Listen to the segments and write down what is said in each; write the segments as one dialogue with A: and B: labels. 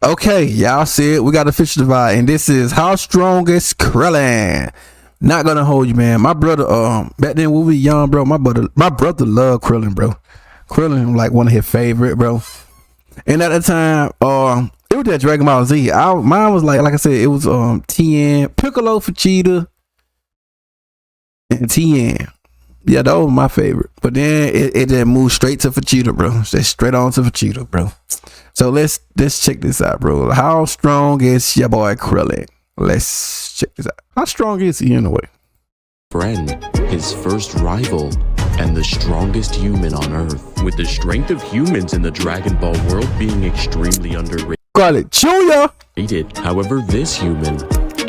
A: Okay, y'all see it. We got a official divide, and this is how strong is Krillin. Not gonna hold you, man. My brother, back then when we were young, bro, my brother loved Krillin, bro. Krillin like one of his favorite, bro. And at the time, it was that Dragon Ball Z. Mine was like I said, it was Tien, Piccolo, Vegeta, and Tien. Yeah, that was my favorite. But then it then moved straight to Vegeta, bro. Just straight on to Vegeta, bro. So let's check this out, bro. How strong is your boy Krillin? Let's check this out. How strong is he anyway?
B: Friend, his first rival, and the strongest human on Earth. With the strength of humans in the Dragon Ball world being extremely underrated.
A: Got it, Junior.
B: However, this human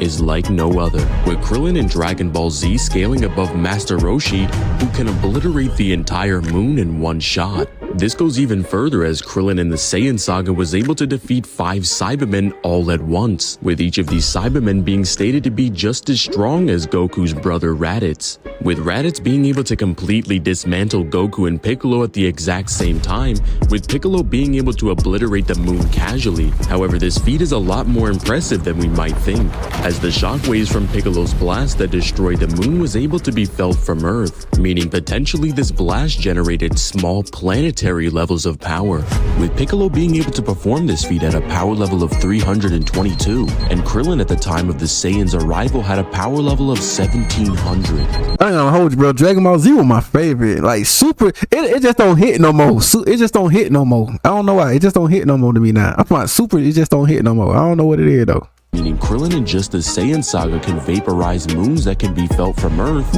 B: is like no other, with Krillin in Dragon Ball Z scaling above Master Roshi, who can obliterate the entire moon in one shot. This goes even further, as Krillin in the Saiyan saga was able to defeat 5 Cybermen all at once, with each of these Cybermen being stated to be just as strong as Goku's brother Raditz, with Raditz being able to completely dismantle Goku and Piccolo at the exact same time, with Piccolo being able to obliterate the moon casually. However, this feat is a lot more impressive than we might think, as the shockwaves from Piccolo's blast that destroyed the moon was able to be felt from Earth, meaning potentially this blast generated small planetary levels of power, with Piccolo being able to perform this feat at a power level of 322, and Krillin at the time of the Saiyan's arrival had a power level of 1700.
A: I ain't gonna hold you, bro. Dragon Ball Z was my favorite. Like Super, it just don't hit no more. It just don't hit no more. I don't know why. It just don't hit no more to me now. I'm like Super, it just don't hit no more. I don't know what it is though.
B: Meaning Krillin in just the Saiyan saga can vaporize moons that can be felt from Earth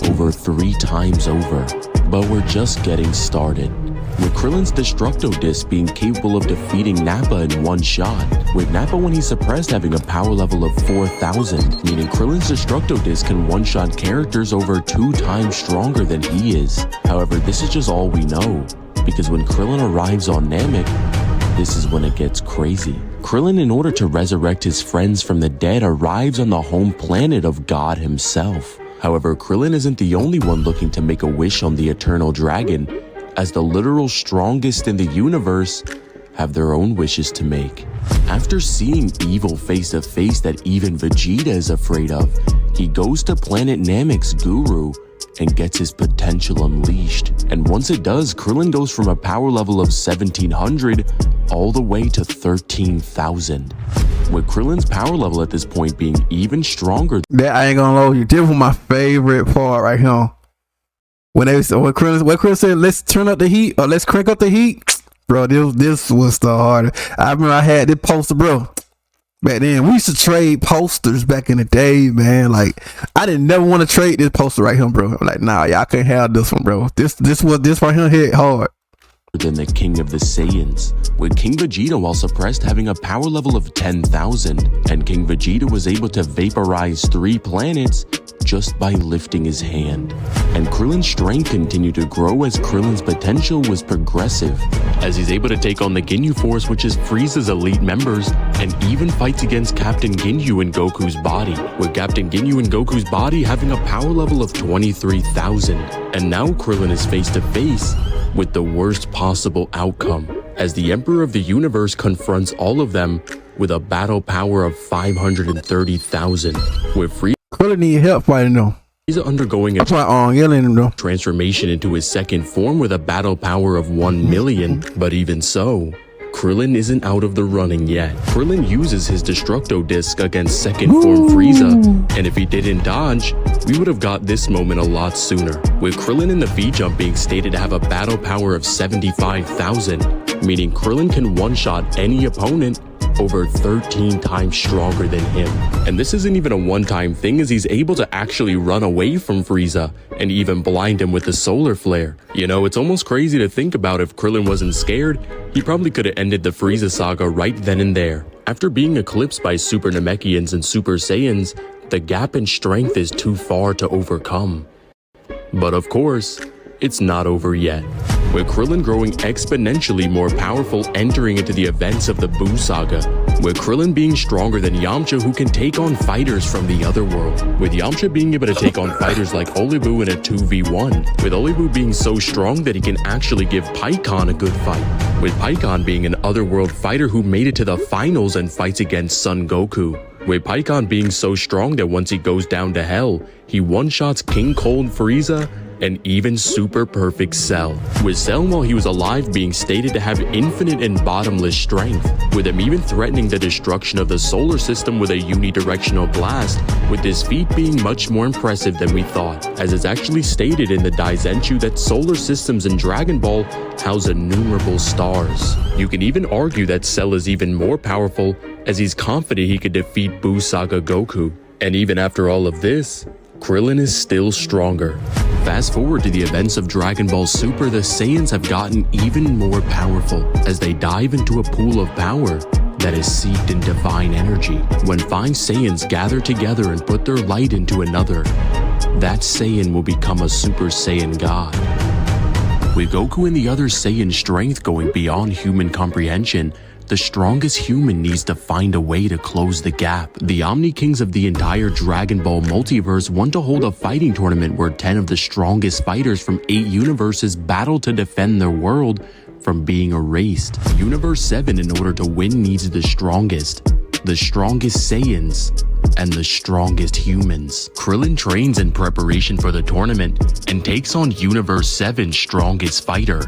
B: over 3 times over. But we're just getting started, with Krillin's Destructo Disc being capable of defeating Nappa in one shot, with Nappa when he's suppressed having a power level of 4000, meaning Krillin's Destructo Disc can one-shot characters over 2 times stronger than he is. However, this is just all we know, because when Krillin arrives on Namek, this is when it gets crazy. Krillin, in order to resurrect his friends from the dead, arrives on the home planet of God himself. However, Krillin isn't the only one looking to make a wish on the Eternal Dragon, as the literal strongest in the universe have their own wishes to make. After seeing evil face to face that even Vegeta is afraid of, he goes to planet Namek's guru and gets his potential unleashed. And once it does, Krillin goes from a power level of 1700 all the way to 13,000, with Krillin's power level at this point being even stronger.
A: That I ain't gonna hold you. This was my favorite part right here. When Krillin said, "Let's turn up the heat," or "Let's crank up the heat," bro. This was the hardest. I remember I had this poster, bro. Back then, we used to trade posters back in the day, man. Like, I didn't never want to trade this poster right here, bro. I'm like, nah, y'all can't have this one, bro. This right here hit hard.
B: Than the King of the Saiyans, with King Vegeta while suppressed having a power level of 10,000, and King Vegeta was able to vaporize 3 planets just by lifting his hand. And Krillin's strength continued to grow as Krillin's potential was progressive, as he's able to take on the Ginyu Force, which is Frieza's elite members, and even fights against Captain Ginyu in Goku's body, with Captain Ginyu in Goku's body having a power level of 23,000. And now Krillin is face to face with the worst possible outcome, as the Emperor of the Universe confronts all of them with a battle power of 530,000, with
A: Krillin need help fighting though.
B: He's undergoing a transformation into his second form with a battle power of 1 million, but even so, Krillin isn't out of the running yet. Krillin uses his Destructo Disc against second form Frieza, and if he didn't dodge, we would have got this moment a lot sooner, with Krillin in the V-Jump being stated to have a battle power of 75,000, meaning Krillin can one-shot any opponent over 13 times stronger than him. And this isn't even a one-time thing, as he's able to actually run away from Frieza and even blind him with the solar flare. You know, it's almost crazy to think about. If Krillin wasn't scared, he probably could have ended the Frieza saga right then and there. After being eclipsed by Super Namekians and Super Saiyans, the gap in strength is too far to overcome. But of course, it's not over yet. with Krillin growing exponentially more powerful entering into the events of the Buu saga, with Krillin being stronger than Yamcha, who can take on fighters from the other world, with Yamcha being able to take on fighters like Olibu in a 2v1, with Olibu being so strong that he can actually give Pikkon a good fight, with Pikkon being an otherworld fighter who made it to the finals and fights against Son Goku, with Pikkon being so strong that once he goes down to hell, he one-shots King Cold Frieza and even Super Perfect Cell, with Cell while he was alive being stated to have infinite and bottomless strength, with him even threatening the destruction of the solar system with a unidirectional blast, with this feat being much more impressive than we thought, as it's actually stated in the Daizenshuu that solar systems in Dragon Ball house innumerable stars. You can even argue that Cell is even more powerful, as he's confident he could defeat Buu Saga Goku. And even after all of this, Krillin is still stronger. Fast forward to the events of Dragon Ball Super, the Saiyans have gotten even more powerful as they dive into a pool of power that is seeped in divine energy. When 5 Saiyans gather together and put their light into another, that Saiyan will become a Super Saiyan God. With Goku and the other Saiyan strength going beyond human comprehension, the strongest human needs to find a way to close the gap. The Omni Kings of the entire Dragon Ball multiverse want to hold a fighting tournament where 10 of the strongest fighters from 8 universes battle to defend their world from being erased. Universe 7, in order to win, needs the strongest Saiyans, and the strongest humans. Krillin trains in preparation for the tournament and takes on Universe 7's strongest fighter,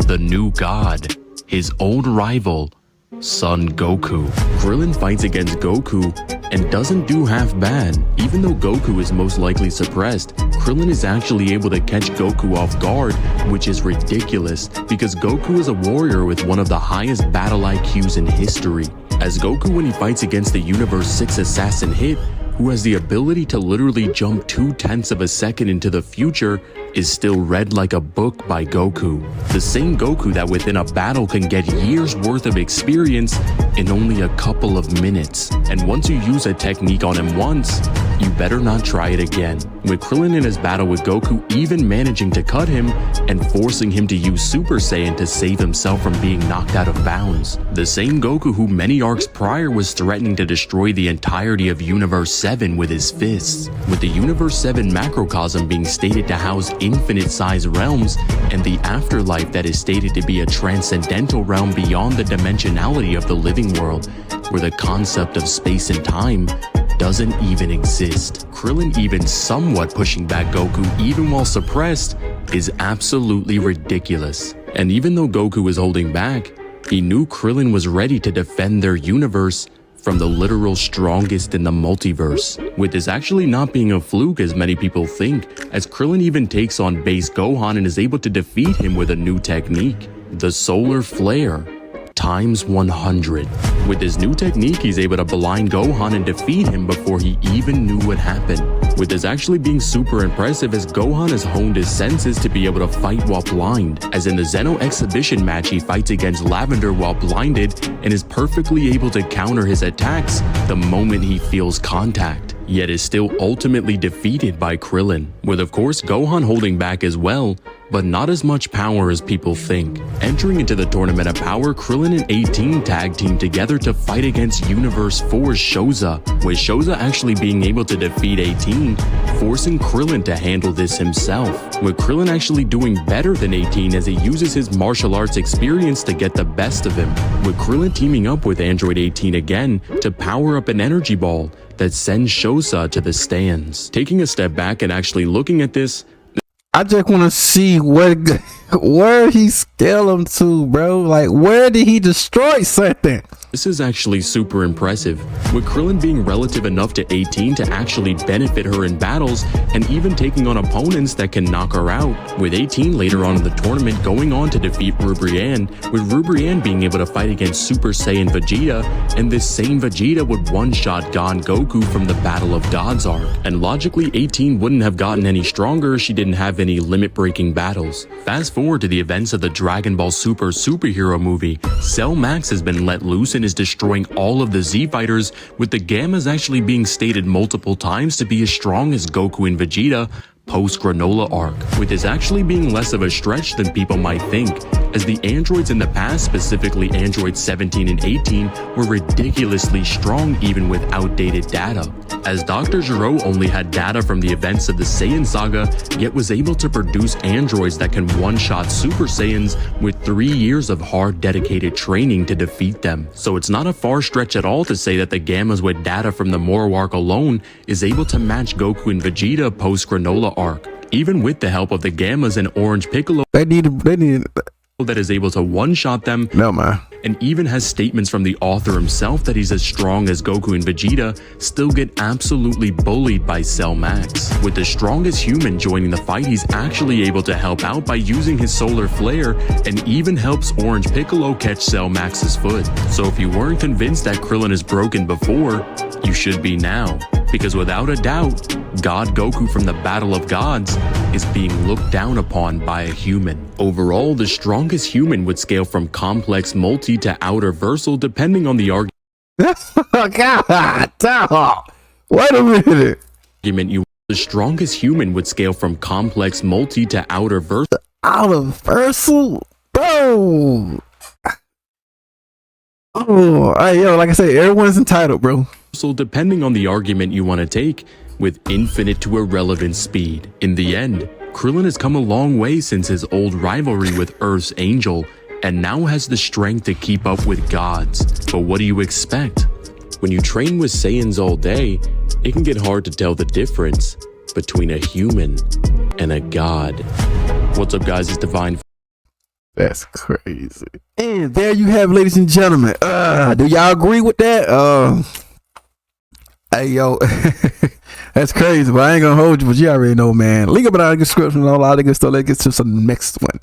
B: the new god, his old rival, Son Goku. Krillin fights against Goku and doesn't do half bad. Even though Goku is most likely suppressed, Krillin is actually able to catch Goku off guard, which is ridiculous because Goku is a warrior with one of the highest battle IQs in history. As Goku, when he fights against the Universe 6 assassin Hit, who has the ability to literally jump 0.2 of a second into the future, is still read like a book by Goku. The same Goku that within a battle can get years worth of experience in only a couple of minutes. And once you use a technique on him once, you better not try it again. With Krillin in his battle with Goku even managing to cut him and forcing him to use Super Saiyan to save himself from being knocked out of bounds. The same Goku who many arcs prior was threatening to destroy the entirety of Universe 7 with his fists, with the Universe 7 macrocosm being stated to house infinite-sized realms and the afterlife that is stated to be a transcendental realm beyond the dimensionality of the living world, where the concept of space and time doesn't even exist. Krillin even somewhat pushing back Goku even while suppressed is absolutely ridiculous. And even though Goku was holding back, he knew Krillin was ready to defend their universe from the literal strongest in the multiverse, with this actually not being a fluke as many people think, as Krillin even takes on base Gohan and is able to defeat him with a new technique, the Solar Flare times 100. With this new technique, he's able to blind Gohan and defeat him before he even knew what happened. With this actually being super impressive as Gohan has honed his senses to be able to fight while blind, as in the Zeno exhibition match he fights against Lavender while blinded and is perfectly able to counter his attacks the moment he feels contact, yet is still ultimately defeated by Krillin, with of course Gohan holding back as well, but not as much power as people think. Entering into the Tournament of Power, Krillin and 18 tag team together to fight against Universe 4's Shoza, with Shoza actually being able to defeat 18, forcing Krillin to handle this himself, with Krillin actually doing better than 18 as he uses his martial arts experience to get the best of him, with Krillin teaming up with Android 18 again to power up an energy ball that sends Shoza to the stands. Taking a step back and actually looking at this,
A: I just want to see where he scaled him to, bro. Like, where did he destroy something?
B: this is actually super impressive, with Krillin being relative enough to 18 to actually benefit her in battles and even taking on opponents that can knock her out, with 18 later on in the tournament going on to defeat Rubrianne, with Rubrianne being able to fight against Super Saiyan Vegeta, and this same Vegeta would one-shot Gon Goku from the Battle of Gods arc, and logically 18 wouldn't have gotten any stronger if she didn't have any limit-breaking battles. Fast forward to the events of the Dragon Ball Super superhero movie, Cell Max has been let loose and is destroying all of the Z fighters, with the Gammas actually being stated multiple times to be as strong as Goku and Vegeta, post-granola arc, with this actually being less of a stretch than people might think, as the androids in the past, specifically androids 17 and 18, were ridiculously strong even with outdated data, as Dr. Gero only had data from the events of the Saiyan saga, yet was able to produce androids that can one-shot Super Saiyans with 3 years of hard dedicated training to defeat them. So it's not a far stretch at all to say that the Gammas with data from the Moro arc alone is able to match Goku and Vegeta post-granola arc, even with the help of the Gammas and Orange Piccolo.
A: They need
B: That is able to one-shot them.
A: No, man.
B: And even has statements from the author himself that he's as strong as Goku and Vegeta, still get absolutely bullied by Cell Max. With the strongest human joining the fight, he's actually able to help out by using his solar flare, and even helps Orange Piccolo catch Cell Max's foot. So if you weren't convinced that Krillin is broken before, you should be now. Because without a doubt, God Goku from the Battle of Gods is being looked down upon by a human. Overall, the strongest human would scale from complex multi to outer versal depending on the argument.
A: God, stop. Wait a minute.
B: The strongest human would scale from complex multi to outer versal.
A: Outer versal? Bro. Oh, hey, yo, like I said, everyone's entitled, bro.
B: Depending on the argument you want to take, with infinite to irrelevant speed. In the end, Krillin has come a long way since his old rivalry with Earth's Angel, and now has the strength to keep up with gods. But what do you expect? When you train with Saiyans all day, it can get hard to tell the difference between a human and a god. What's up, guys? It's Divine.
A: That's crazy. And there you have it, ladies and gentlemen. Do y'all agree with that? Hey, yo. That's crazy, but I ain't gonna hold you, but you already know, man. Link up in the description and all that good stuff. Let's get to some next one.